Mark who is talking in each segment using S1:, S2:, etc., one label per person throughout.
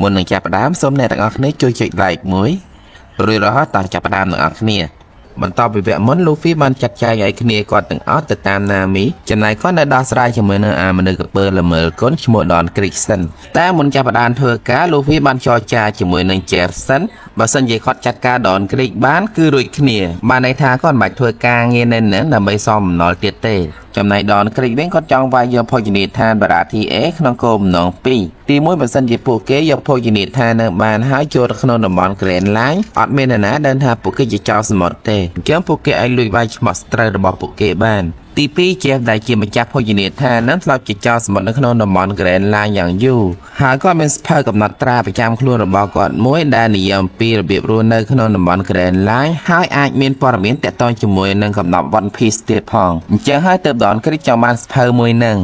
S1: មុននឹងចាប់ផ្ដើមសូមអ្នកទាំងអស់គ្នាជួយចុច like មួយរួចរាល់តោះចាប់ផ្ដើមទាំងអស់គ្នាបន្តពីវគ្គមុន Luffy បានចាត់ចែងឲ្យគ្នាគាត់ទាំងអស់ទៅតាម Nami ចំណែកគាត់នៅដោះស្រាយជាមួយនឹងមនុស្សកពើល្មើលគុណឈ្មោះ Don Crichton តែមុនចាប់ផ្ដើមធ្វើការ Luffy បានចរចាជាមួយនឹង Jefferson បើសិនជាគាត់ចាត់ការ Don Crick បានគឺរួចគ្នាបានន័យថាគាត់មិនបាច់ធ្វើការងារនៅនឹងដើម្បីសងបំណុលទៀតទេចំណែក Don Crick វិញគាត់ចង់វាយយកភោជនីយដ្ឋានបារ៉ាធីអេក្នុងគោលបំណងពីរទី1បើសិនជាពួកគេយកភោជនីយដ្ឋាននៅបានហើយចូលទៅក្នុងតំបន់ Grand Line អត់មាននរណាដឹងថាពួកគេជាចោរសមុទ្រទេអញ្ចឹងពួកគេអាចលួចវាយឈ្មោះស្ត្រូវរបស់ពួកគេបានទី2 Jeff ដែលជាម្ចាស់ភោជនីយដ្ឋាននឹងធ្លាប់ជាចោរសមុទ្រនៅក្នុងតំបន់ Grand Line យ៉ាងយូរហើយគាត់មានសភៅកំណត់ត្រាប្រចាំខ្លួនរបស់គាត់មួយដែលនិយាយអំពីរបៀបរស់នៅក្នុងតំបន់ Grand Line ហើយអាចមានព័ត៌មានទាក់ទងជាមួយនឹងកំណត់ One Piece ទៀតផងអញ្ចឹងហើយទើប Don Crick ចង់បានសភៅមួយនឹង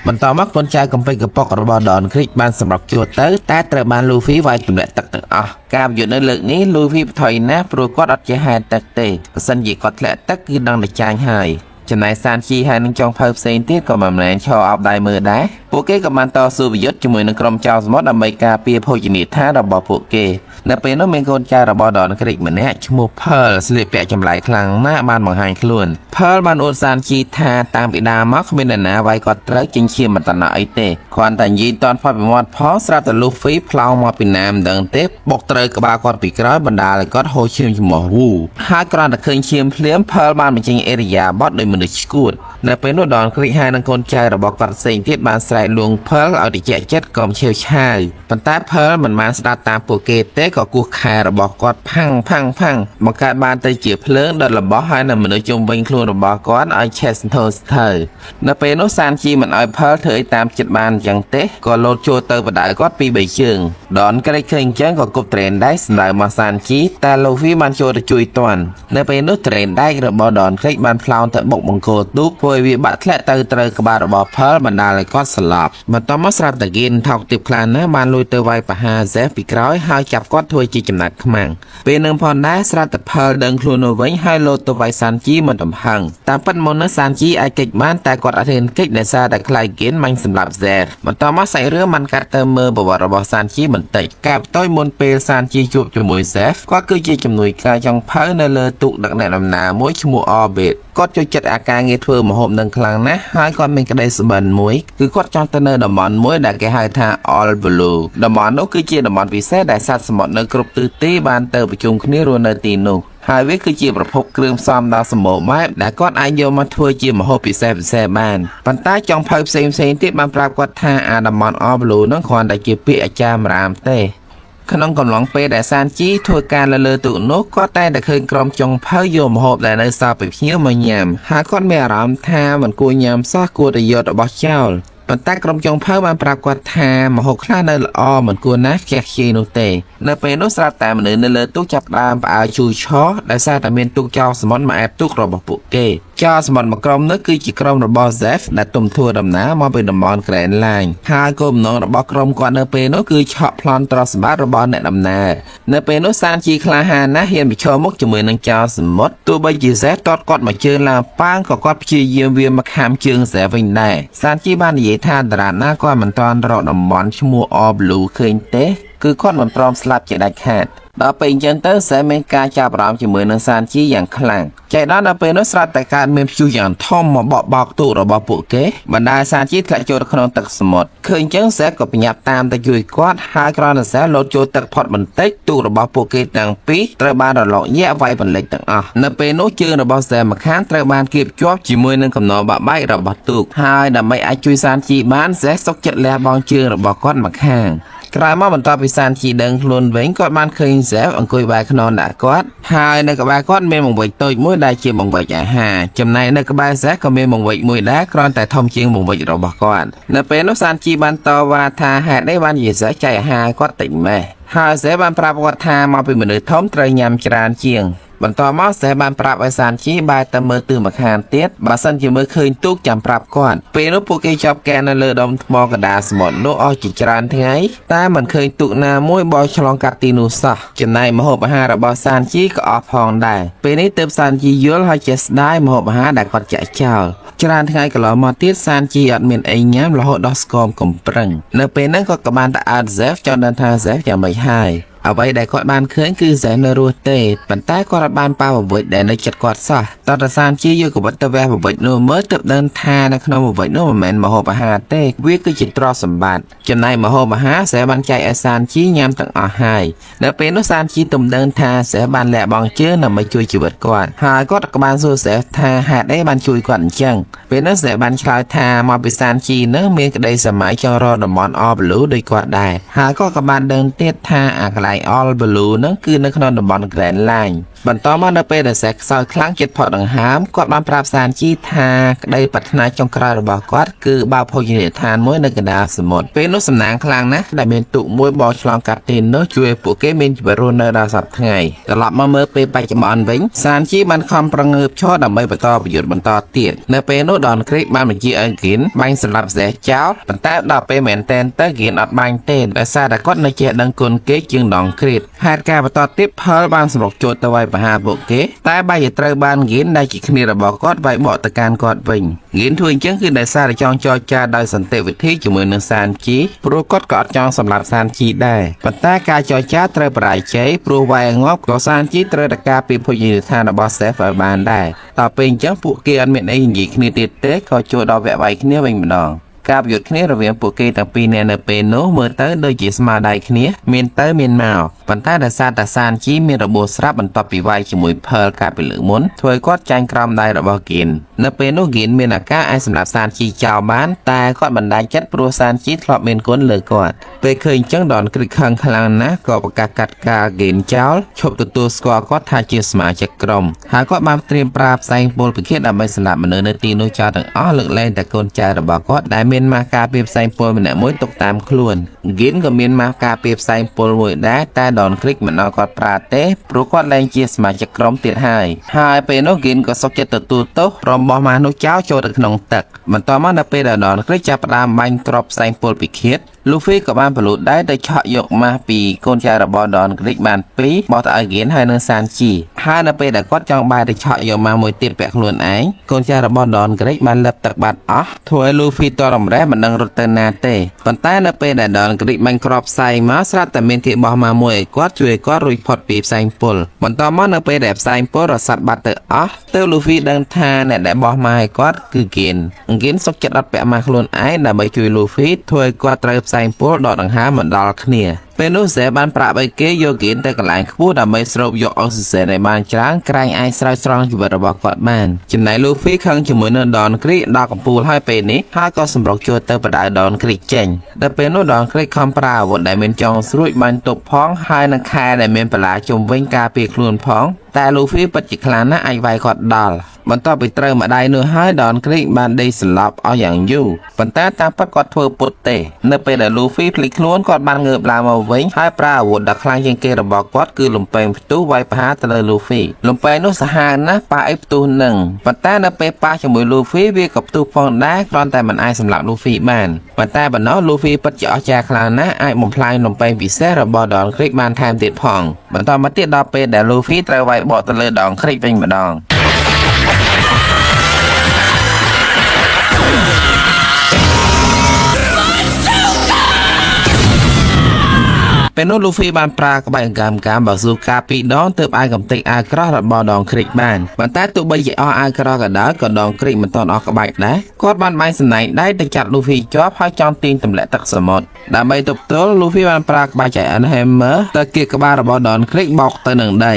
S1: បន្តមកកូនចៅកំពេចកំប៉ុករបស់ Don Crick បានសម្រាប់ជួលទៅតែត្រូវបាន Luffy វាយទម្លាក់ទឹកទាំងអស់ការប្រយុទ្ធនៅលើកនេះ Luffy បន្ថយណាស់ព្រោះគាត់អត់ចេះហែលទឹកទេបើសិនជាគាត់ធ្លាក់ទឹកគឺដឹងតែចាញ់ហើយចំណែកសានជីហើយនឹងចុងភៅផ្សេងទៀតក៏មិនមែនឈរអោបដៃមើលដែរពួកគេក៏បានតស៊ូប្រយុទ្ធជាមួយនឹងក្រុមចៅសមុទ្រដើម្បីការពារភោជនីយដ្ឋានរបស់ពួកគេនៅពេលនោះមានកូនចៅរបស់ Don Crick ម្នាក់ឈ្មោះ Pearl ស្លៀកពាក់ចម្លែកខ្លាំងណាស់បានបង្ហាញខ្លួន Pearl បានអួតសានជីថាតាំងពីដើមមកគ្មាននរណាវាយគាត់ត្រូវចិញ្ចៀមមិនតំណអីទេគ្រាន់តែនិយាយតន់ផុតពីមាត់ផងស្រាប់តែ Luffy ផ្លោងមកពីណាមិនដឹងទេបុកត្រូវក្បាលគាត់ពីក្រោយបណ្ដាលឲ្យគាត់ហូរឈាមច្រមុះវូហើយគ្រាន់តែឃើញឈាមភ្លាម Pearl បានបញ្ចេញអេរិយាបថដោយមនុស្សឈួតនៅពេលនោះ Don Crick ហើយនឹងកូនចៅរបស់គាត់ផ្សេងទៀតបានស្រែកលួង Pearl ឲ្យតិចចិត្តកុំឆេវឆាវប៉ុន្តែ Pearl មិនបានស្ដាប់តាមពួកគេទេក៏គោះខែរបស់គាត់ផាំងបង្កើតបានទៅជាភ្លើងដុតរបស់ហើយនៅមនុស្សជុំវិញខ្លួនរបស់គាត់ឲ្យឆេះសន្ធោសន្ធៅនៅពេលនោះសានជីមិនឲ្យ Pearl ធ្វើឲ្យតាមចិត្តបានអញ្ចឹងទេក៏លោតចូលទៅបដៅគាត់ពី3ជើង Don Crick ឃើញអញ្ចឹងក៏គប់ត្រេនដែកសម្ដៅមកសានជីតែ Luffy បានចូលទៅជួយទាន់នៅពេលនោះត្រេនដែករបស់ Don Crick បានផ្លោនទៅបុកបង្គោលទូកធ្វើឲ្យវាបាក់ធ្លាក់ទៅត្រូវក្បាលរបស់ Pearl បណ្ដាលឲ្យគាត់ស្លាប់បន្ទាប់មកស្រាប់តែ Gin ថោកទាបខ្លាំងណាស់បានលួចទៅវាយប្រហារ Zeff ពីក្រោយហើយចាប់គាត់ធ្វើជាចំណាត់ខ្មាំងពេលនឹងផងដែរស្រាប់តែ Pearl ដឹងខ្លួនទៅវិញហើយលោតទៅវាយសានជីមិនទំហឹងតាមពិតមកនោះសានជីអាចគេចបានតែគាត់អត់ហ៊ានគេចដោយសារតែខ្លាច Gin មាញ់សម្លាប់ Zeff បន្តមកសាច់រឿងបានកាត់ទៅមើលប្រវត្តិរបស់សានជីបន្តិចកាប់តូចមុនពេលសានជីជួបជាមួយ Zeff គាត់គឺជាជំនួយការចុងភៅនៅលើទូកដឹកអ្នកដំណើរមួយឈ្មោះ Orbit គាត់ចូលចិត្តអាការងារធ្វើម្ហូបនឹងខ្លាំងណាស់ហើយគាត់មានក្តីសុបិនមួយគឺគាត់ចង់ទៅនៅតំបន់មួយដែលគេហៅថា All Blue តំបន់នោះគឺជាតំបន់ពិសេសដែលសត្វសមុទ្រនៅគ្រប់ទិសទីបានទៅប្រជុំគ្នារស់នៅទីនោះហើយវាគឺជាប្រភពគ្រឿងផ្សំដ៏សម្បូរបែបដែលគាត់អាចយកមកធ្វើជាម្ហូបពិសេសបានប៉ុន្តែចុងភៅផ្សេងទៀតបានប្រាប់គាត់ថាអាតំបន់ All Blue នោះគ្រាន់តែជាពាក្យអាចារ្យមរាមទេក្នុងកំឡុងពេលដែលសានជីធ្វើការលើទូកនោះគាត់តែឃើញក្រុមចុងភៅយកម្ហូបដែលនៅសល់ពីភ្ញៀវមកញ៉ាំហើយគាត់មានអារម្មណ៍ថាមិនគួរញ៉ាំសោះគួរតែយករបស់ចោលប៉ុន្តែក្រុមចុងភៅបានប្រាប់គាត់ថាម្ហូបខ្លះនៅល្អមិនគួរណាស់ខ្ជះខ្ជាយនោះទេនៅពេលនោះស្រាប់តែមនុស្សនៅលើទូកចាប់ផ្ដើមផ្អើលជូរឆោដោយសារតែមានទូកចោលសមុទ្រមកអែបទូករបស់ពួកគេចោលសមុទ្រមួយក្រុមនោះគឺជាក្រុមរបស់ Zeff ដែលទុំធួដំណើរមកពីតំបន់ Grand Line ហើយគោលបំណងរបស់ក្រុមគាត់នៅពេលនោះគឺឆក់ប្លន់ទ្រព្យសម្បត្តិរបស់អ្នកដំណើរនៅពេលនោះសានជីក្លាហានណាស់ហ៊ានប្រឈមមុខជាមួយនឹងចោលសមុទ្រទោះបីជា Zeff តតគាត់មកជើងឡើងប៉ាងក៏គាត់ព្យាយាមវាមកខាំជើង Zeff វិញដែរសានជីបាននិយាយថាតារាណាគាត់មិនទាន់រកតំបន់ឈ្មោះ All Blue ឃើញទេគឺគាត់មិនព្រមស្លាប់ជាដាច់ខាតដល់ពេលអញ្ចឹងទៅសែមានការចាប់អារម្មណ៍ជាមួយនឹងសានជីយ៉ាងខ្លាំងចៃដល់ពេលនោះស្រាប់តែកើតមានព្យុះយ៉ាងធំមកបោកទូករបស់ពួកគេបណ្ដាសានជីធ្លាក់ចូលក្នុងទឹកសមុទ្រឃើញអញ្ចឹងសែក៏បញ្ញាប់តាមទៅជួយគាត់ហើយក្រោយនឹងសែលោតចូលទឹកផុតបន្តិចទូករបស់ពួកគេទាំងពីរត្រូវបានរលកយក្សវាយបន្លិចទាំងអស់នៅពេលនោះជើងរបស់សែម្ខាងត្រូវបានគៀបជាប់ជាមួយនឹងកំណរបាក់បែករបស់ទូកហើយដើម្បីអាចជួយសានជីបានសែសុកចិត្តលះបង់ជើងរបស់គាត់ម្ខាងក្រោយមកបន្ទាប់ពីសានជីដឹងខ្លួនវិញគាត់បានឃើញ Zeff អង្គុយបែរខ្នងដាក់គាត់ហើយនៅក្បែរគាត់មានបង្វិចតូចមួយដែលជាបង្វិចអាហារចំណែកនៅក្បែរ Zeff ក៏មានបង្វិចមួយដែរគ្រាន់តែធំជាងបង្វិចរបស់គាត់នៅពេលនោះសានជីបានតវ៉ាថាហេតុអីបានជា Zeff ចែកអាហារគាត់តិចម៉េះហើយ Zeff បានប្រាប់គាត់ថាមកពីមនុស្សធំត្រូវញ៉ាំច្រើនជាង បន្តមកសេះបានប្រាប់ឲ្យសានជីបែរទៅមើលទិសម្ខាងទៀតបើសិនជាមើលឃើញទូកចាំប្រាប់គាត់ពេលនោះពួកគេចាប់កែនៅលើដុំថ្មកណ្ដាលសមុទ្រនោះអស់ជាច្រើនថ្ងៃតែមិនឃើញទូកណាមួយបោះឆ្លងកាត់ទីនោះសោះចំណែកម្ហូបអាហាររបស់សានជីក៏អស់ផងដែរពេលនេះទើបសានជីយល់ហើយចេះស្ដាយម្ហូបអាហារដែលគាត់ចាក់ចោលច្រើនថ្ងៃកន្លងមកទៀតសានជីអត់មានអីញ៉ាំរហូតដល់ស្គមកំប្រឹងនៅពេលហ្នឹងគាត់ក៏បានទៅអើតហ្សេហ្វចង់ដឹងថាហ្សេហ្វយ៉ាងម៉េចហើយអ្វីដែលគាត់បានឃើញគឺហ្សេហ្វនៅរស់ទេប៉ុន្តែគាត់អត់បានប៉ះបវិចដែលនៅចិត្តគាត់សោះតើតាសានជីយកកវិតទៅវះបវិចនោះមើលទើបដឹងថានៅក្នុងបវិចនោះមិនមែនម្ហូបអាហារទេវាគឺជាទ្រព្យសម្បត្តិចំណែកម្ហូបអាហារហ្សេហ្វបានចែកឲ្យសានជីញ៉ាំទាំងអស់ហើយនៅពេលនោះសានជីទំដឹងថាហ្សេហ្វបានលះបង់ជើងដើម្បីជួយជីវិតគាត់ហើយគាត់ក៏បានសួរហ្សេហ្វថាហេតុអីបានជួយគាត់អញ្ចឹងពេលនោះហ្សេហ្វបានឆ្លើយថាមកពីសានជីនោះមានក្តីសម័យចង់រកតំបន់អលបលូដោយគាត់ដែរហើយគាត់ក៏បានដឹងទៀតថាអាកន្លែងអលបលូហ្នឹងគឺនៅក្នុងតំបន់ Greenland បន្តមកនៅពេលដែលសេះខ្សោយខ្លាំងចិត្តផកដង្ហើមគាត់បានប្រាប់សានជីថាក្តីប្រាថ្នាចុងក្រោយរបស់គាត់គឺបើកភោជនីយដ្ឋានមួយនៅកណ្ដាលសមុទ្រពេលនោះសំណាងខ្លាំងណាស់ដែលមានទូកមួយបោះឆ្លងកាត់ទីនោះជួយឲ្យពួកគេមានជីវិតរស់នៅដល់សប្តាហ៍ថ្ងៃត្រឡប់មកមើលពេលបច្ចុប្បន្នវិញសានជីបានខំប្រងើបឈរដើម្បីបន្តប្រយុទ្ធបន្តទៀតនៅពេលនោះដនគ្រីកបានបញ្ជាឲ្យហ្គីនបាញ់សម្លាប់សេះចោលប៉ុន្តែដល់ពេលមែនតែនទៅហ្គីនអត់បាញ់ទេដោយសារតែគាត់នៅចេះដឹងគុណគេជាងដនគ្រីកហេតុការបន្តទៀតផលបានសម្រុកចូលទៅវាយប្រហារពួកគេតែបែរជាត្រូវបានហ្គីនដែលជាគ្នារបស់គាត់វាយបកទៅកាន់គាត់វិញហ្គីនធ្វើអញ្ចឹងគឺដោយសារតែចង់ចរចាដោយសន្តិវិធីជាមួយនឹងសានជីព្រោះគាត់ក៏អត់ចង់សម្លាប់សានជីដែរប៉ុន្តែការចរចាត្រូវបរាជ័យព្រោះវាយងាប់ក៏សានជីត្រូវតែការពីភោជនីយដ្ឋានរបស់សេហ្វឲ្យបានដែរតទៅពេលអញ្ចឹងពួកគេអត់មានអីនិយាយគ្នាទៀតទេក៏ចូលដល់វគ្គវាយគ្នាវិញម្ដងការប្រយុទ្ធគ្នារវាងពួកគេទាំងពីរនាក់នៅពេលនោះមើលទៅដូចជាស្មារតីគ្នាមានទៅមានមកប៉ុន្តែដោយសារតែសានជីមានរបួសស្រាប់បន្ទាប់ពីវាយជាមួយផើលកាលពីលើកមុនធ្វើឲ្យគាត់ចាញ់ក្រោមដៃរបស់ហ្គីននៅពេលនោះហ្គីនមានឱកាសអាចសម្លាប់សានជីចោលបានតែគាត់មិនដាច់ចិត្តព្រោះសានជីធ្លាប់មានគុណលើគាត់ពេលឃើញអញ្ចឹងដនគ្រីកខឹងខ្លាំងណាស់ក៏ប្រកាសកាត់ការហ្គីនចោលឈប់ទទួលស្គាល់គាត់ថាជាសមាជិកក្រុមហើយគាត់បានត្រៀមប្រើផ្សែងពុលពិឃាតដើម្បីសម្លាប់មនុស្សនៅទីនោះចោលទាំងអស់លើកលែងតែកូនចៅរបស់គាត់ដែលមានម៉ាស់ការពារផ្សែងពុលម្នាក់មួយទុកតាមខ្លួនហ្គីនក៏មានម៉ាស់ការពារផ្សែងពុលមួយដែរតែដនគ្រីកមិនឲ្យគាត់ប្រើទេព្រោះគាត់លែងជាសមាជិកក្រុមទៀតហើយពេលនោះហ្គីនក៏សុខចិត្តទទួលទោសរំបោះម៉ាស់នោះចោលចូលទៅក្នុងទឹកបន្តមកនៅពេលដែលដនគ្រីកចាប់ផ្ដើមបាញ់ទ្របផ្សែងពុលពិឃាតលូហ្វីក៏បានប្រឡូតដែរទៅឆក់យកម៉ាស់ពីកូនចៅរបស់ដនគ្រីកបានពីរបោះទៅឲ្យហ្គីនហើយនឹងសានជីហើយនៅពេលដែលគាត់ចង់បែរទៅឆក់យកម៉ាស់មួយទៀតពាក់ខ្លួនឯងកូនចៅរបស់ដនគ្រីកបានលឹបទឹកបាត់អស់ធ្វើឲ្យលូហ្វីតរំរែមិនដឹងរត់ទៅណាទេប៉ុន្តែនៅពេលដែលដនគ្រីកបាញ់គ្រាប់ផ្សែងមកស្រាប់តែមានគេបោះម៉ាស់មួយឲ្យគាត់ជួយឲ្យគាត់រួចផុតពីផ្សែងពុលបន្តមកនៅពេលដែលផ្សែងពុលរសាត់បាត់ទៅអស់ទើបលូហ្វីដឹងថាអ្នកដែលបោះម៉ាស់ឲ្យគាត់គឺហ្គីនសុកចិត្តអត់ពាក់ម៉ាស់ខ្លួនឯងដើម្បីជួយលូហ្វីធ្វើឲ្យគាត់ត្រូវផ្សែងពុលដកដង្ហើមមកដល់គ្នាពេលនោះសេបានប្រាប់ឲ្យគេយកហ្គីនទៅកន្លែងខ្ពស់ដើម្បីស្រូបយកអុកស៊ីហ្សែនឲ្យបានច្រើនក្រែងអាចស្រោចស្រង់ជីវិតរបស់គាត់បានចំណែកលូហ្វីខឹងជាមួយនឹងដនគ្រីកដល់កំពូលហើយពេលនេះហើយក៏សម្រុកចូលទៅបដៅដនគ្រីកចេញដល់ពេលនោះដនគ្រីកខំប្រើអាវុធដែលមានចុងស្រួចបាញ់ទប់ផងហើយនឹងខែដែលមានបលាជុំវិញការពារខ្លួនផងតែលូហ្វីពិតជាខ្លាំងណាស់អាចវាយគាត់ដល់បន្ទាប់ពីត្រូវម្ដាយនោះហើយដនគ្រីកបានដេកសន្លប់អស់យ៉ាងយូរប៉ុន្តែតាមពិតគាត់ធ្វើពុតទេនៅពេលដែលលូហ្វីភ្លេចខ្លួនគាត់បានងើបឡើងមកវិញហើយប្រើអាវុធដ៏ខ្លាំងជាងគេរបស់គាត់គឺលំពែងផ្ទុះវាយប្រហារទៅលើលូហ្វីលំពែងនោះសាហាវណាស់ប៉ះអីផ្ទុះនឹងប៉ុន្តែនៅពេលប៉ះជាមួយលូហ្វីវាក៏ផ្ទុះផងដែរគ្រាន់តែមិនអាចសម្លាប់លូហ្វីបានប៉ុន្តែបណ្ណោះលូហ្វីពិតជាអស្ចារ្យខ្លាំងណាស់អាចបំផ្លាញលំពែងពិសេសរបស់ដនគ្រីកបានថែមទៀតផងបន្តមកទៀតដល់ពេលដែលលូហ្វីត្រូវវាយបកទៅលើដនគ្រីកវិញម្ដងពេលនោះលូហ្វីបានប្រើក្បាច់អង្កាមបើស៊ូកាពីរដងទើបអាចកំទេចអាវក្រោះរបស់ដងគ្រីកបានប៉ុន្តែទោះបីជាអស់អាវក្រោះក៏ដោយក៏ដងគ្រីកមិនទាន់អស់ក្បាច់ដែរគាត់បានបាញ់សម្ដែងដៃទៅចាប់លូហ្វីជាប់ហើយចង់ទាញទម្លាក់ទឹកសមុទ្រដើម្បីទប់ទល់លូហ្វីបានប្រើក្បាច់ Giant Hammer ទៅគៀកក្បាលរបស់ដងគ្រីកបោកទៅនឹងដី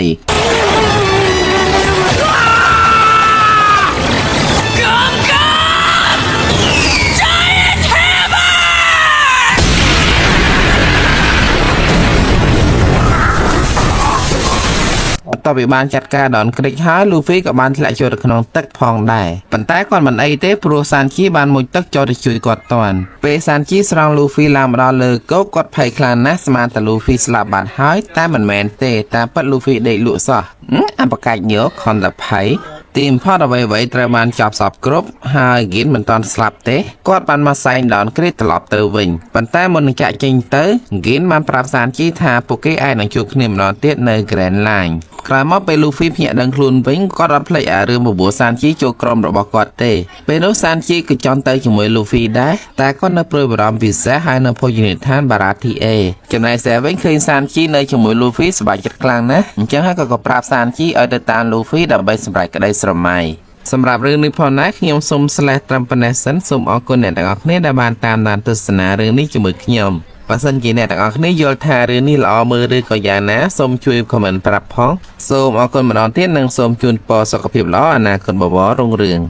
S1: ត តពីបានចាត់ការដនគ្រិចហើយលូហ្វីក៏បានធ្លាក់ចូលទៅក្នុងទឹកផងដែរប៉ុន្តែគាត់មិនអីទេព្រោះសានជីបានមុជទឹកចូលទៅជួយគាត់តាន់ពេលសានជីស្រង់លូហ្វីឡើងមកដល់លើគោកគាត់ភ័យខ្លាំងណាស់ស្មានតែលូហ្វីស្លាប់បាត់ហើយតែមិនមែនទេតាមពិតលូហ្វីដេកលក់សោះអបកាច់យកខនតភ័យទីមផតអ្វីៗត្រូវបានចាប់សពគ្រប់ហើយហ្គីនមិនតាន់ស្លាប់ទេគាត់បានមកសែងដនគ្រីតត្រឡប់ទៅវិញប៉ុន្តែមុននឹងចាក់ចេញទៅហ្គីនបានប្រាប់សានជីថាពួកគេអាចនឹងជួបគ្នាម្ដងទៀតនៅ Grand Line ក្រោយមកពេលលូហ្វីភ្ញាក់ដឹងខ្លួនវិញគាត់អត់ភ្លេចអារឿងបបួលសានជីចូលក្រុមរបស់គាត់ទេពេលនោះសានជីក៏ចង់ទៅជាមួយលូហ្វីដែរតែគាត់នៅព្រួយបារម្ភពិសេសហើយនៅភោជនីយដ្ឋានបារ៉ាធីអេចំណែកសែវិញឃើញសានជីនៅជាមួយលូហ្វីសប្បាយចិត្តខ្លាំងណាស់អញ្ចឹងហើយក៏ប្រាប់សានជីឲ្យទៅតាមលូហ្វីដើម្បីសម្រេចក្តីស្រមៃសម្រាប់រឿងនេះផងដែរខ្ញុំសូមស្លេះត្រឹមប៉ុណ្ណេះសិនសូមអរគុណអ្នកទាំងអស់គ្នាដែលបានតាមដានទស្សនារឿងនេះជាមួយខ្ញុំបើសិនជាអ្នកទាំងអស់គ្នាយល់ថារឿងនេះល្អមើលឬក៏យ៉ាងណាសូមជួយ comment ប្រាប់ផងសូមអរគុណម្ដងទៀតនិងសូមជូនពរសុខភាពល្អអនាគតបវររុងរឿ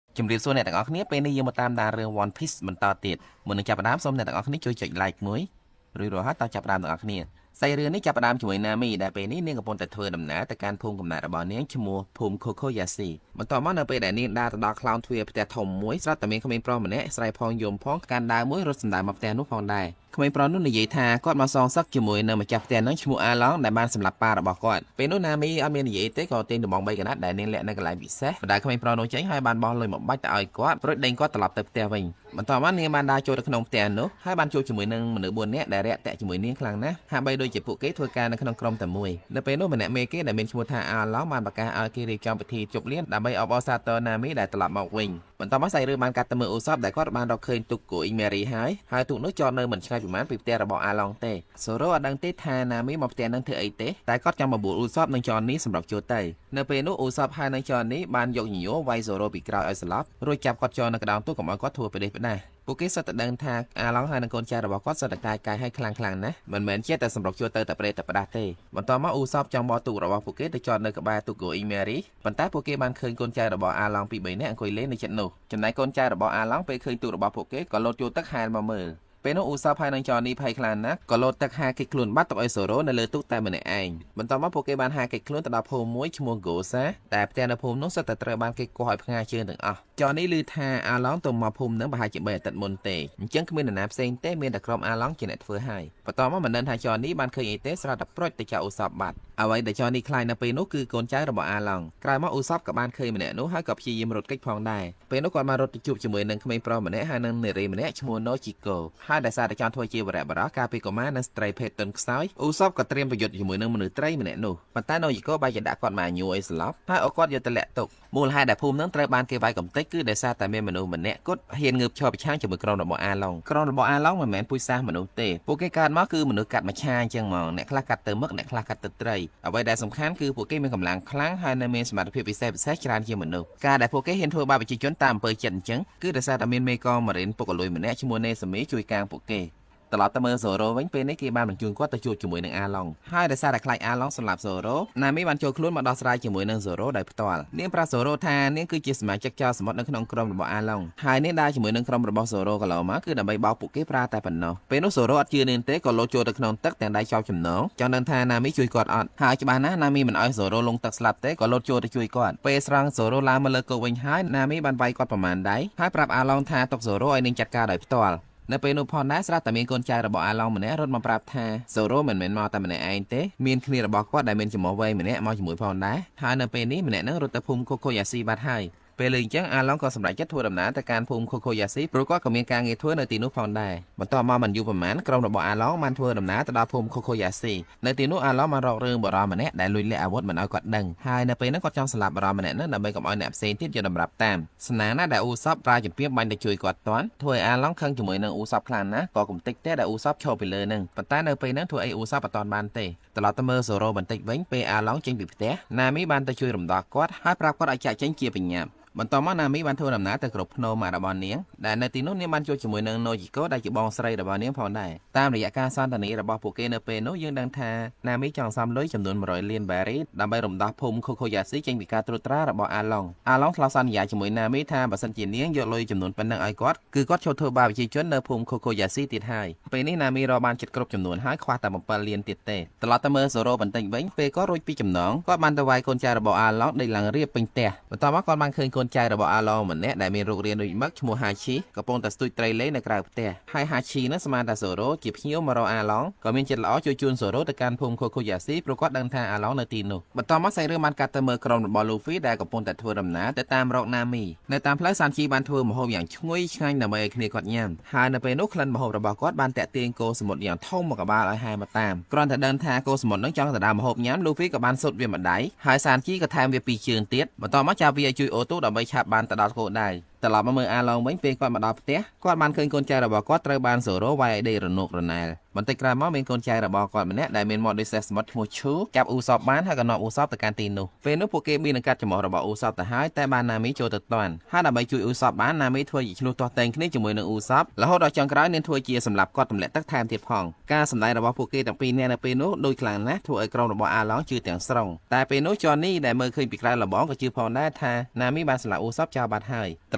S1: ងជំរាបសួរអ្នកទាំងអស់គ្នាពេលនេះយើងមកតាមដានរឿង One Piece បន្តទៀតមុននឹងចាប់ផ្ដើមសូមអ្នកទាំងអស់គ្នាជួយចុច like មួយរួចរាល់ហើយតចាប់ផ្ដើមទាំងអស់គ្នាសាច់រឿងនេះចាប់ផ្ដើមជាមួយណាមីដែលពេលនេះនាងកំពុងតែធ្វើដំណើរទៅកាន់ភូមិកំណើតរបស់នាងឈ្មោះភូមិ Kokoyashi បន្ទាប់មកនៅពេលដែលនាងដើរទៅដល់ខ្លោងទ្វារផ្ទះធំមួយស្រាប់តែមានក្មេងប្រុសម្នាក់ស្រែកផងយំផងកាន់ដាវមួយរត់សម្ដៅមកផ្ទះនោះផងដែរក្មេងប្រុសនោះនិយាយថាគាត់មកសងសឹកជាមួយនឹងម្ចាស់ផ្ទះនោះឈ្មោះអាឡង់ដែលបានសម្លាប់ប៉ារបស់គាត់ពេលនោះណាមីអត់មាននិយាយទេក៏ទិញដំបង3កណាត់ដែលនាងលាក់នៅកន្លែងពិសេសបណ្ដាក្មេងប្រុសនោះចេញហើយបានបោះលុយមកបាច់ទៅឲ្យគាត់ព្រួយដេញគាត់ត្រឡប់ទៅផ្ទះវិញបន្ទាប់មកនាងបានដើរចូលទៅក្នុងផ្ទះនោះហើយបានជួបជាមួយនឹងមនុស្ស4នាក់ដែលរាក់ទាក់ជាមួយនាងខ្លាំងណាស់ហាក់បីដូចជាពួកគេធ្វើការនៅក្នុងក្រុមតែមួយនៅពេលនោះម្នាក់មេគេដែលមានឈ្មោះថាអាឡង់បានប្រកាសឲ្យគេរៀបចំពិធីជប់លៀងដើម្បីអបអរសាទរណាមីដែលត្រឡប់មកវិញបន្ទាប់មកសាច់រឿងបានកាត់ទៅមើលអូសបដែលគាត់បានរកឃើញទូកគូអ៊ីមេរីហើយទូកនោះចតនៅមិនឆ្ងាយពីផ្ទះរបស់អាឡង់ទេសូរ៉ូអត់ដឹងទេថាណាមីមកផ្ទះនឹងធ្វើអីទេតែគាត់ចង់បបួលអូសបនឹងចននេះសម្រាប់ចូលទៅនៅពេលនោះអូសបហើយនឹងចននេះបានយកញញោវាយសូរ៉ូពីក្រោយឲ្យស្លាប់រួចចាប់គាត់ចោលនៅកណ្ដាលទូកកុំឲ្យគាត់ធ្វើប្រទេសផ្ដាស់ពួកគេសុទ្ធតែដឹងថាអាឡង់ហើយនឹងកូនចៅរបស់គាត់សុទ្ធតែកាយឲ្យខ្លាំងណាស់មិនមែនជាតែសម្រាប់ចូលទៅតែប្រទេសតែផ្ដាស់ទេបន្ទាប់មកអូសបចង់បោះទូករបស់ពួកគេទៅចតនៅក្បែរទូកគូអ៊ីមេរីប៉ុន្តែពួកគេបានឃើញកូនចៅរបស់អាឡង់ពីរ3នាក់អង្គុយលេងនៅជិតនោះចំណែកកូនចៅរបស់អាឡង់ពេលឃើញទូករបស់ពួកគេក៏លោតចូលទឹកហែលមកមើលពេលនោះអ៊ូសាប់ហើយនឹងចននេះភ័យខ្លាចណាស់ក៏លោតទឹកហាគេចខ្លួនបាត់ទុកឲ្យសូរ៉ូនៅលើទូកតែម្នាក់ឯងបន្ទាប់មកពួកគេបានហាគេចខ្លួនទៅដល់ភូមិមួយឈ្មោះហ្គូសាតែផ្ទះនៅភូមិនោះសុទ្ធតែត្រូវបានគេគោះឲ្យផ្ងាជើងទាំងអស់ចននេះឮថាអាឡង់ទៅមកភូមិនឹងប្រហែលជា3អាទិត្យមុនទេអញ្ចឹងគ្មាននរណាផ្សេងទេមានតែក្រុមអាឡង់ជាអ្នកធ្វើឲ្យបន្ទាប់មកមិនដឹងថាចននេះបានឃើញអីទេស្រាប់តែប្រូចទៅចោលអ៊ូសាប់បាត់អ្វីដែលចននេះខ្លាចនៅពេលនោះគឺកូនចៅរបស់អាឡង់ក្រោយមកអ៊ូសាប់ក៏បានឃើញម្នាក់នោះហើយក៏ព្យាយាមរត់គេចផងដែរពេលនោះគាត់បានរត់ទៅជួបជាមួយនឹងក្មេងប្រុសម្នាក់ហើយនឹងនារីម្នាក់ឈ្មោះណូជីកូហើយដែលសារតែចង់ធ្វើជាវរៈបរោះកាលពីកុមារនិងស្ត្រីភេទទុនខ្សោយអ៊ូសាប់ក៏ត្រៀមប្រយុទ្ធជាមួយនឹងមនុស្សត្រីម្នាក់នោះប៉ុន្តែណូជីកូបែរជាដាក់គាត់មកញួរឲ្យស្លាប់ហើយឲ្យគាត់យកទៅលាក់ទុកមូលហេតុដែលភូមិនឹងត្រូវបានគេវាយកំទេចគឺដោយសារតែមានមនុស្សម្នាក់គាត់ហ៊ានងើបឈរប្រឆាំងជាមួយក្រុមរបស់អាឡង់ក្រុមរបស់អាឡង់មិនមែនពូជសាសមនុស្សទេពួកគេកើតមកគឺមនុស្សកាត់មួយឆាអញ្ចឹងមកអ្នកខ្លះកាត់ទៅមឹកអ្នកខ្លះកាត់ទៅត្រីអ្វីដែលសំខាន់គឺពួកគេមានកម្លាំងខ្លាំងហើយនៅមានសមត្ថភាពពិសេសច្រើនជាងមនុស្សការដែលពួកគេហ៊ានធ្វើបាបប្រជាជនតាមអំពើចិត្តអញ្ចឹងគឺដោយសារតែមានមេកម៉ារីនពុកអលុយម្នាក់ឈ្មោះនេសាមីជួយកាងពួកគេត្រឡប់ទៅមើលសូរ៉ូវិញពេលនេះគេបានបញ្ជូនគាត់ទៅជួបជាមួយនឹងអាឡង់ហើយដោយសារតែខ្លាចអាឡង់សម្លាប់សូរ៉ូណាមីបានចូលខ្លួនមកដោះស្រាយជាមួយនឹងសូរ៉ូដោយផ្ទាល់នាងប្រាប់សូរ៉ូថានាងគឺជាសមាជិកចៅសមុទ្រនៅក្នុងក្រុមរបស់អាឡង់ហើយនាងដើរជាមួយនឹងក្រុមរបស់សូរ៉ូកន្លងមកគឺដើម្បីបោកពួកគេប្រើតែប៉ុណ្ណោះពេលនោះសូរ៉ូអត់ជឿនាងទេក៏លោតចូលទៅក្នុងទឹកទាំងដៃចោលចំណងចង់ដឹងថាណាមីជួយគាត់អត់ហើយច្បាស់ណាស់ណាមីមិនអោយសូរ៉ូលងទឹកស្លាប់ទេក៏លោតចូលទៅជួយគាត់ពេលស្រង់សូរ៉ូឡើងមកលើគោកវិញហើយណាមីបានវាយគាត់ប្រមាណដៃហើយប្រាប់អាឡង់ថាទុកសូរ៉ូឲ្យនាងចាត់ការដោយផ្ទាល់នៅពេលនោះផងដែរស្រាប់តែមានកូនចៅរបស់អាឡង់ម្នាក់រត់មកប្រាប់ថាសូរ៉ូមិនមែនមកតែម្នាក់ឯងទេមានគ្នារបស់គាត់ដែលមានចំហវែងម្នាក់មកជាមួយផងដែរហើយនៅពេលនេះម្នាក់នឹងរត់ទៅភូមិ Kokoyashi បាត់ហើយពេលលើអញ្ចឹងអាឡង់ក៏សម្រេចចិត្តធ្វើដំណើរទៅកាន់ភូមិ Kokoyashi ព្រោះគាត់ក៏មានការងារធ្វើនៅទីនោះផងដែរបន្ទាប់មកមិនយូរប៉ុន្មានក្រុមរបស់អាឡង់បានធ្វើដំណើរទៅដល់ភូមិ Kokoyashi នៅទីនោះអាឡង់បានរករឿងបរិយម្នាក់ដែលលួចលាក់អាវុធមិនឲ្យគាត់ដឹងហើយនៅពេលនោះគាត់ចង់សម្លាប់បរិយម្នាក់នោះដើម្បីកុំឲ្យអ្នកផ្សេងទៀតយកតម្រាប់តាមស្នាណាដែលអ៊ូសាប់ប្រាជំពាបបាញ់ទៅជួយគាត់តាន់ធ្វើឲ្យអាឡង់ខឹងជាមួយនឹងអ៊ូសាប់ខ្លាំងណាស់ក៏កំតិចទេដែលអ៊ូសាប់ឈរពីលើនឹងប៉ុន្តែនៅពេលនោះធ្វើឲ្យអ៊ូសាប់អត់តាន់បានទេត្រឡប់ទៅមើលសូរ៉ូបន្តិចវិញពេលអាឡង់ចេញពីផ្ទះណាមីបានទៅជួយរំដោះគាត់ហើយប្រាប់គាត់ឲ្យចាក់ចេញជាបញ្ញាប់ បន្ទាប់មកណាមីបានធ្វើដំណើរទៅគ្រប់ភ្នំរបស់នាងដែលនៅទីនោះនាងបានជួបជាមួយនឹងណូជីកូដែលជាបងស្រីរបស់នាងផងដែរតាមរយៈការសន្ទនារបស់ពួកគេនៅពេលនោះយើងដឹងថាណាមីចង់សំលុយចំនួន100លានបែរីដើម្បីរំដោះភូមិខូខូយ៉ាស៊ីចេញពីការត្រួតត្រារបស់អាឡុងធ្លាប់សន្យាជាមួយណាមីថាបើសិនជានាងយកលុយចំនួនប៉ុណ្ណឹងឲ្យគាត់គឺគាត់ចូលធ្វើបាបប្រជាជននៅភូមិខូខូយ៉ាស៊ីទៀតហើយពេលនេះណាមីរកបានចិត្តគ្រប់ចំនួនហើយខ្វះតែ7លានទៀតទេត្រឡប់ទៅមើលសូរ៉ូបន្តិចវិញពេលគាត់រួចពីចំណងគាត់បានទៅវាយកូនចៅរបស់អាឡុងដេកឡើងរៀបពេញផ្ទះបន្ទាប់មកគាត់បានឃើញកូនចៅរបស់អាឡុងម្នាក់ដែលមានរូបរាងដូចមឹកឈ្មោះហាឈីកំពុងតែស្ទូចត្រីលេងនៅក្រៅផ្ទះហើយហាឈីនោះស្មានថាសូរ៉ូជាភ្ញៀវមករកអាឡុងក៏មានចិត្តល្អជួយជូនសូរ៉ូទៅកាន់ភូមិខូខូយ៉ាស៊ីព្រោះគាត់ដឹងថាអាឡុងនៅទីនោះបន្ទាប់មកសាច់រឿងបានកាត់ទៅមើលក្រុមរបស់លូហ្វីដែលកំពុងតែធ្វើដំណើរទៅតាមរកណាមីនៅតាមផ្លូវសានជីបានធ្វើម្ហូបយ៉ាងឈ្ងុយឆ្ងាញ់ដើម្បីឲ្យគ្នាគាត់ញ៉ាំហើយនៅពេលនោះក្លិនម្ហូបរបស់គាត់បានតាក់ទាញគោសមុទ្រយ៉ាងធំមកក្បាលឲ្យហែមកតាមគ្រាន់តែដឹងថាគោសមុទ្រនឹងចង់ទៅដើរម្ហូបញ៉ាំលូហ្វីក៏បានសុតវាម្ដាយហើយសានជីក៏ថែមវា2ជើងទៀតបន្ទាប់មកចាប់វាឲ្យជួយអូតូដើម្បីឆាប់បានទៅដល់គោលដៅត្រឡប់មកមើលអាឡុងវិញពេលគាត់មកដល់ផ្ទះគាត់បានឃើញកូនចៅរបស់គាត់ត្រូវបានសូរ៉ូវាយឲ្យដេករនុករណែលបន្តិចក្រោយមកមានកូនចៅរបស់គាត់ម្នាក់ដែលមានមាត់ដូចសេះសមុទ្រឈ្មោះឈូចាប់អ៊ូសបបានហើយក៏នាំអ៊ូសបទៅកាន់ទីនោះពេលនោះពួកគេមាននឹងកាត់ចំហរបស់អ៊ូសបទៅហើយតែបានណាមីចូលទៅតាន់ហើយដើម្បីជួយអ៊ូសបបានណាមីធ្វើជាឈ្លោះទាស់តែងគ្នាជាមួយនឹងអ៊ូសបរហូតដល់ចុងក្រោយនាងធ្វើជាសម្លាប់គាត់ទម្លាក់ទឹកថែមទៀតផងការសម្ដែងរបស់ពួកគេទាំងពីរនាក់នៅពេលនោះដូចខ្លាំងណាស់ធ្វើឲ្យក្រុមរបស់អាឡុងជឿទាំងស្រុងតែពេលនោះចននីដែលមើលឃើញពីក្រៅលបងក៏ជឿផងដែរថាណាមីបានសម្លាប់អ៊ូសបចោលបាត់ហើយត្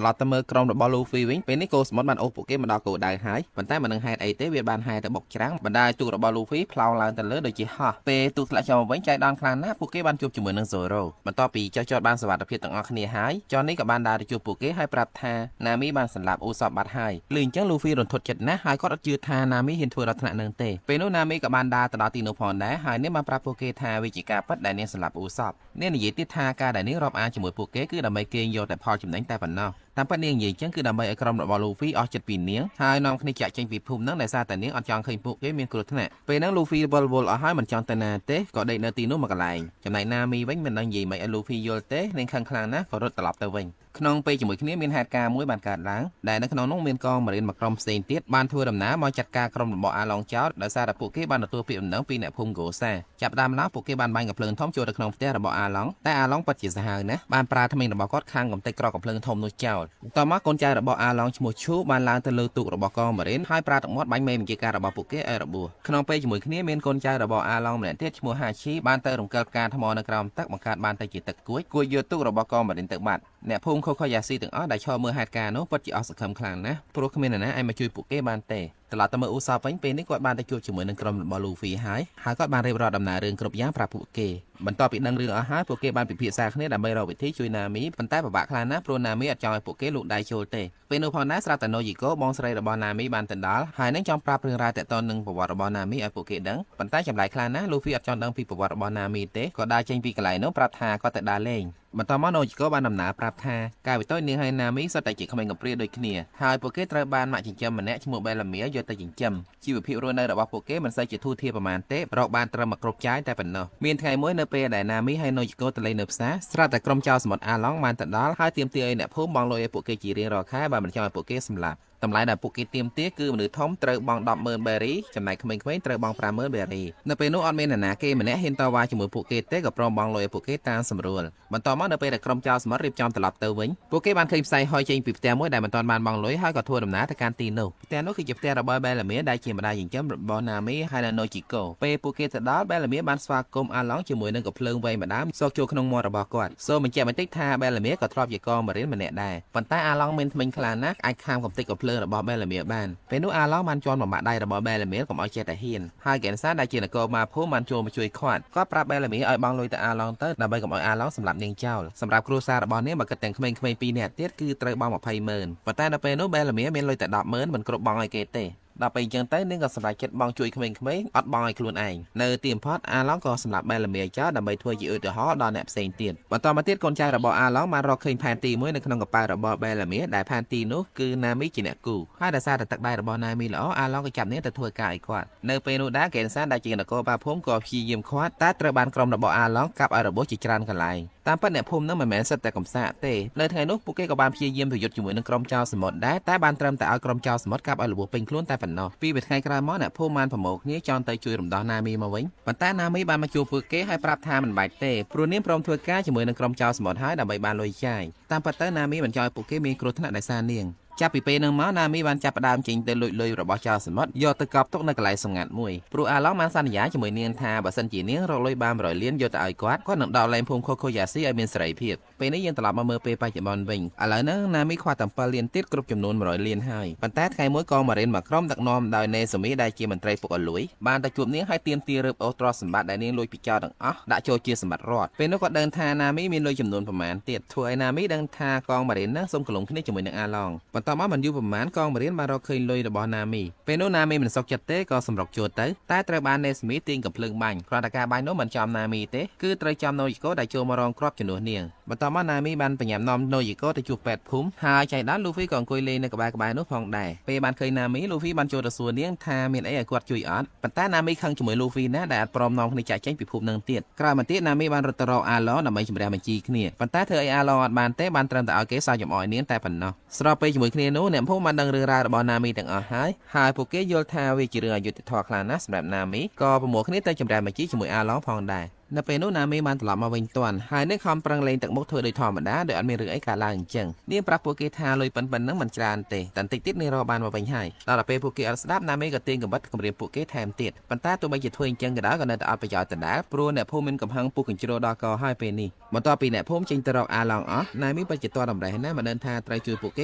S1: រឡប់ទៅមើលក្រុមរបស់លូហ្វីវិញពេលនេះកូសមុទ្របានអូសពួកគេមកដល់គោលដៅហើយប៉ុន្តែមិននឹងហេតុអីទេវាបានហែទៅបុកច្រាំងបណ្ដាលទូករបស់លូហ្វីផ្លោងឡើងទៅលើដូចជាហោះពេលទូកធ្លាក់ចុះមកវិញចៃដន្យខ្លាំងណាស់ពួកគេបានជួបជាមួយនឹងសូរ៉ូបន្ទាប់ពីចុះចតបានសុវត្ថិភាពទាំងអស់គ្នាហើយចននេះក៏បានដើរទៅជួបពួកគេហើយប្រាប់ថាណាមីបានសម្លាប់អ៊ូសបបាត់ហើយលឺអញ្ចឹងលូហ្វីរន្ធត់ចិត្តណាស់ហើយគាត់អត់ជឿថាណាមីហ៊ានធ្វើដល់ថ្នាក់នឹងទេពេលនោះណាមីក៏បានដើរទៅដល់ទីនោះផងដែរហើយនាងបានប្រាប់ពួកគេថាវាជាការពិតដែលនាងសម្លាប់អ៊ូសបនាងនិយាយទៀតថាការដែលនាងរាប់អានជាមួយពួកគេគឺដើម្បីគេងយកតែផលចំណេញតែប៉ុណ្ណោះតាមពិតនាងនិយាយចឹងគឺដើម្បីឲ្យក្រុមរបស់លូហ្វីអស់ចិត្តពីនាងហើយនាំគ្នាចាក់ចេញពីភូមិហ្នឹងដោយសារតែនាងអត់ចង់ឃើញពួកគេមានគ្រោះថ្នាក់ពេលហ្នឹងលូហ្វីវល់អស់ហើយមិនចង់ទៅណាទេក៏ដេកនៅទីនោះមួយកន្លែងចំណែកណាមីវិញមិនដឹងនិយាយមិនឲ្យលូហ្វីយល់ទេនាងខឹងខ្លាំងណាស់ក៏រត់ត្រឡប់ទៅវិញក្នុងពេលជាមួយគ្នាមានហេតុការណ៍មួយបានកើតឡើងដែលនៅក្នុងនោះមានកងម៉ារីនមួយក្រុមផ្សេងទៀតបានធ្វើដំណើរមកចាត់ការក្រុមរបស់អាឡុងចោលដោយសារតែពួកគេបានទទួលពាក្យបណ្ដឹងពីអ្នកភូមិកូសាចាប់ដើមឡើយពួកគេបានបាញ់កំភ្លើងធំចូលទៅក្នុងផ្ទះរបស់អាឡុងតែអាឡុងពិតជាសាហាវណាស់បានប្រើថ្មីរបស់គាត់ខាងកំទេចក្រកំភ្លើងធំនោះចោលបន្ទាប់មកកូនចៅរបស់អាឡុងឈ្មោះឈូបានឡើងទៅលើទូករបស់កងម៉ារីនហើយប្រើទឹកមាត់បាញ់មេបញ្ជាការរបស់ពួកគេឲ្យរបួសក្នុងពេលជាមួយគ្នាមានកូនចៅរបស់អាឡុងម្នាក់ទៀតឈ្មោះហាឈីបានទៅរំកិលផ្កាថ្មនៅក្រោមទឹកបង្កើតបានទៅជាទឹកគួចយកទូករបស់កងម៉ារីនទៅបាត់អ្នកភូមិខូខូយ៉ាស៊ីទាំងអស់ដែលឈរមើលហេតុការណ៍នោះពិតជាអស់សង្ឃឹមខ្លាំងណាស់ព្រោះគ្មាននរណាអាចមកជួយពួកគេបានទេត្រឡប់ទៅមើលអ៊ូសាបវិញពេលនេះគាត់បានទៅជួបជាមួយនឹងក្រុមរបស់លូហ្វីហើយគាត់បានរៀបរាប់ដំណើររឿងគ្រប់យ៉ាងប្រាប់ពួកគេបន្ទាប់ពីដឹងរឿងអស់ហើយពួកគេបានពិភាក្សាគ្នាដើម្បីរកវិធីជួយណាមីប៉ុន្តែពិបាកខ្លាំងណាស់ព្រោះណាមីអត់ចង់ឲ្យពួកគេលូកដៃចូលទេពេលនោះផងដែរស្រាប់តែណូយីកូបងស្រីរបស់ណាមីបានទៅដល់ហើយនឹងចង់ប្រាប់រឿងរ៉ាវទាក់ទងនឹងប្រវត្តិរបស់ណាមីឲ្យពួកគេដឹងប៉ុន្តែចម្លែកខ្លាំងណាស់លូហ្វីអត់ចង់ដឹងពីប្រវត្តិរបស់ណាមីទេក៏ដើរចេញពីកន្លែងនោះប្រាប់ថាគាត់ទៅដើរលេងបន្ទាប់មកណូជីកូបានដំណើរប្រាប់ថាកាលពីតូចនាងហើយណាមីសុទ្ធតែជាក្មេងកំព្រាដូចគ្នាហើយពួកគេត្រូវបានម៉ាក់ចិញ្ចឹមម្នាក់ឈ្មោះបេឡាមៀយកទៅចិញ្ចឹមជីវភាពរស់នៅរបស់ពួកគេមិនសូវជាធូរធារប្រហែលទេរកបានត្រឹមមកគ្រប់ចាយតែប៉ុណ្ណោះមានថ្ងៃមួយនៅពេលដែលណាមីហើយណូជីកូទៅលេងនៅផ្សារស្រាប់តែក្រុមចៅសមុទ្រអាឡុងបានទៅដល់ហើយទាមទារឲ្យអ្នកភូមិបង់លុយឲ្យពួកគេជារៀងរាល់ខែបើមិនចង់ឲ្យពួកគេសម្លាប់តម្លៃដែលពួកគេទាមទារគឺមនុស្សធំត្រូវបង់100000បែរីចំណែកក្មេងៗត្រូវបង់50000បែរីនៅពេលនោះអត់មាននរណាគេម្នាក់ហ៊ានតវ៉ាជាមួយពួកគេទេក៏ព្រមបង់លុយឲ្យពួកគេតាមសម្រួលបន្ទាប់មកនៅពេលដែលក្រុមចៅសមុទ្ររៀបចំត្រឡប់ទៅវិញពួកគេបានឃើញផ្សែងហុយចេញពីផ្ទះមួយដែលមិនទាន់បានបង់លុយហើយក៏ធ្វើដំណើរទៅកាន់ទីនោះផ្ទះនោះគឺជាផ្ទះរបស់បេឡាមៀដែលជាម្ដាយចិញ្ចឹមរបស់ណាមីហើយណូជីកូពេលពួកគេទៅដល់បេឡាមៀបានស្វាគមន៍អាឡុងជាមួយនឹងកំភ្លើងវែងម្ដងសោកចូលក្នុងមាត់របស់គាត់សូមបញ្ជាក់បន្តិចថាបេឡាមៀក៏ធ្លាប់ជាកងម៉ារីនម្នាក់ដែរប៉ុន្តែអាឡុងមានថ្មិញខ្លាំងណាស់អាចខាំកំទេចកំភ្លើងរបស់បេឡាមៀពេលនោះអាឡុងបានជន់បំមាក់ដៃរបស់បេឡាមៀកុំឲ្យចេះតែហ៊ានហើយកេនសាដែលជានគរបាលភូមិបានចូលមកជួយគាត់ប្រាប់បេឡាមៀឲ្យបង់លុយទៅអាឡុងទៅដើម្បីកុំឲ្យអាឡុងសម្លាប់នាងចោលសម្រាប់គ្រួសាររបស់នាងបើគិតទាំងក្មេងៗ2នាក់ទៀតគឺត្រូវបង់20000ប៉ុន្តែនៅពេលនោះបេឡាមៀមានលុយតែ100,000មិនគ្រប់បង់ឲ្យគេទេដល់ពេលអញ្ចឹងទៅនាងក៏សម្រេចចិត្តបង់ជួយក្មេងៗអត់បង់ឲ្យខ្លួនឯងនៅទីបំផុតអាឡុងក៏សម្លាប់បេឡាមៀចោលដើម្បីធ្វើជាឧទាហរណ៍ដល់អ្នកផ្សេងទៀតបន្តមកទៀតកូនចៅរបស់អាឡុងបានរកឃើញផែនទីមួយនៅក្នុងកប៉ាល់របស់បេឡាមៀដែលផែនទីនោះគឺណាមីជាអ្នកគូហើយដោយសារតែទឹកដៃរបស់ណាមីល្អអាឡុងក៏ចាប់នាងទៅធ្វើការឲ្យគាត់នៅពេលនោះដែរកេនសាដែលជានគរបាលភូមិក៏ព្យាយាមឃាត់តែត្រូវបានក្រុមរបស់អាឡុងកាប់ឲ្យរបួសជាច្រើនកន្លែងតាមពិតអ្នកភូមិនឹងមិនមែនសិតតែកំសាកទេនៅថ្ងៃនោះពួកគេក៏បានព្យាយាមប្រយុទ្ធជាមួយនឹងក្រុមចៅសមុទ្រដែរតែបានត្រឹមតែឲ្យក្រុមចៅសមុទ្រកាប់ឲ្យរបួសពេញខ្លួនតែ ប៉ុណ្ណោះពីវិថ្ងៃក្រោយមកអ្នកភូមិបានប្រមូលគ្នាចង់ទៅជួយរំដោះណាមីមកវិញប៉ុន្តែណាមីបានមកជួបពួកគេហើយប្រាប់ថាមិនបាច់ទេព្រោះនាងព្រមធ្វើការជាមួយនឹងក្រុមចៅសមុទ្រហើយដើម្បីបានលុយចាយតាមពិតទៅណាមីមិនចង់ឲ្យពួកគេមានគ្រោះថ្នាក់ដោយសារនាងចាប់ពីពេលនឹងមកណាមីបានចាប់ផ្ដើមចេញទៅលួចលុយរបស់ចៅសមុទ្រយកទៅកប់ទុកនៅកន្លែងសម្ងាត់មួយព្រោះអាឡុងបានសន្យាជាមួយនាងថាបើសិនជានាងរកលុយបាន100លានយកទៅឲ្យគាត់នឹងដោះលែងភូមិខូខូយ៉ាស៊ីឲ្យមានសេរីភាពពេលនេះយើងត្រឡប់មកមើលពេលបច្ចុប្បន្នវិញឥឡូវហ្នឹងណាមីខ្វះតែ7លានទៀតគ្រប់ចំនួន100លានហើយប៉ុន្តែថ្ងៃមួយកងម៉ារីនមកក្រុមដឹកនាំដោយនេសូមីដែលជាមន្ត្រីពុកអលួយបានទៅជួបនាងឲ្យទាមទាររឹបអូសទ្រព្យសម្បត្តិដែលនាងលួចពីចោរទាំងអស់ដាក់ចូលជាសម្បត្តិរដ្ឋពេលនោះគាត់ដឹងថាណាមីមានលុយចំនួនប្រមាណទៀតធ្វើឲ្យណាមីដឹងថាកងម៉ារីនហ្នឹងសុំកលុំគ្នាជាមួយនឹងអាឡុងបន្ទាប់មកមិនយូរប្រមាណកងម៉ារីនបានរកឃើញលុយរបស់ណាមីពេលនោះណាមីមិនសុខចិត្តទេក៏សម្រុកចូលទៅតែត្រូវបាននេសូមីទាញកំភ្លើងបាញ់គ្រាន់តែការបាញ់នោះមិនចំណាមីទេគឺត្រូវចំណូយីកូដែលចូលមករងគ្រាប់ជំនួសនាងបន្ទាប់មកណាមីបានបញ្ញាប់នាំណូយីកូទៅជួបពេទ្យភូមិហើយចៃដានលូហ្វីក៏អង្គុយលេងនៅក្បែរនោះផងដែរពេលបានឃើញណាមីលូហ្វីបានចូលទៅសួរនាងថាមានអីឲ្យគាត់ជួយអត់ប៉ុន្តែណាមីខឹងជាមួយលូហ្វីណាដែលអាចព្រមនាំគ្នាចាក់ចេញពីភូមិនឹងទៀតក្រោយមកទៀតណាមីបានរត់ទៅរកអាឡុងដើម្បីជំរះបញ្ជីគ្នាប៉ុន្តែធ្វើឲ្យអាឡុងអត់បានទេបានត្រឹមតែឲ្យគេសើចចំអកនាងតែប៉ុណ្ណោះស្របពេលជាមួយគ្នានោះអ្នកភូមិបានដឹងរឿងរ៉ាវរបស់ណាមីទាំងអស់ហើយពួកគេយល់ថាវាជារឿងអយុត្តិធម៌ខ្លាំងណាស់សម្រាប់ណាមីក៏ប្រមូលគ្នាទៅជំរះបញ្ជីជាមួយអាឡុងផងដែរនៅពេលនោះណាមីបានត្រឡប់មកវិញទាន់ហើយនឹងខំប្រឹងលេងទឹកមុខធ្វើដូចធម្មតាដោយអត់មានរឿងអីកើតឡើងអញ្ចឹងនាងប្រាប់ពួកគេថាលុយប៉ុណ្ណឹងមិនច្រើនទេតែបន្តិចទៀតនាងរកបានមកវិញហើយដល់ពេលពួកគេអត់ស្ដាប់ណាមីក៏ទាញកំបិតគំរាមពួកគេថែមទៀតប៉ុន្តែទោះបីជាធ្វើអញ្ចឹងក៏ដោយក៏នៅតែអត់ប្រយោជន៍ដដែលព្រោះអ្នកភូមិមានកំហឹងពុះកញ្ជ្រោដល់កហើយពេលនេះបន្ទាប់ពីអ្នកភូមិចេញទៅរកអាឡុងអស់ណាមីពិតជាទាត់តម្រេះណាស់មិនដឹងថាត្រូវជួយពួកគេ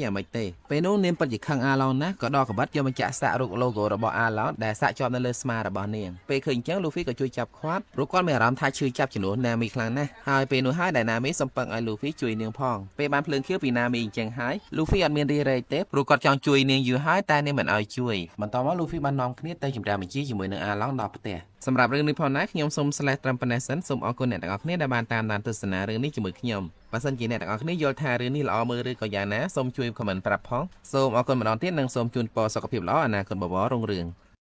S1: យ៉ាងម៉េចទេពេលនោះនាងពិតជាខឹងអាឡុងណាស់ក៏ដកកំបិតយកមកចាក់សាក់រូប logo របស់អាឡុងដែលសាក់ជាប់នៅលើស្មារបស់នាងពេលឃើញអញ្ចឹងលូហ្វីក៏ជួយចាប់ខាត់ព្រោះគាត់មានអារម្មណ៍ថាឈឺចាប់ជំនួសណាមីខ្លាំងណាស់ហើយពេលនោះហើយដែលណាមីសំពឹងឲ្យលូហ្វីជួយនាងផងពេលបានភ្លើងខៀវពីណាមីអញ្ចឹងហើយលូហ្វីអត់មានរីរែកទេព្រោះគាត់ចង់ជួយនាងយូរហើយតែនាងមិនឲ្យជួយបន្តមកលូហ្វីបាននាំគ្នាទៅជំរាបបញ្ជីជាមួយនឹងអាឡុងដល់ផ្ទះសម្រាប់រឿងនេះផងដែរខ្ញុំសូមស្លេះត្រឹមប៉ុណ្ណេះសិនសូមអរគុណអ្នកទាំងអស់គ្នាដែលបានតាមដានទស្សនារឿងនេះជាមួយខ្ញុំបើសិនជាអ្នកទាំងអស់គ្នាយល់ថារឿងនេះល្អមើលឬក៏យ៉ាងណាសូមជួយខមមិនប្រាប់ផងសូមអរគុណម្ដងទៀតនិងសូមជូនពរសុខភាពល្អអនាគតបបររុងរឿង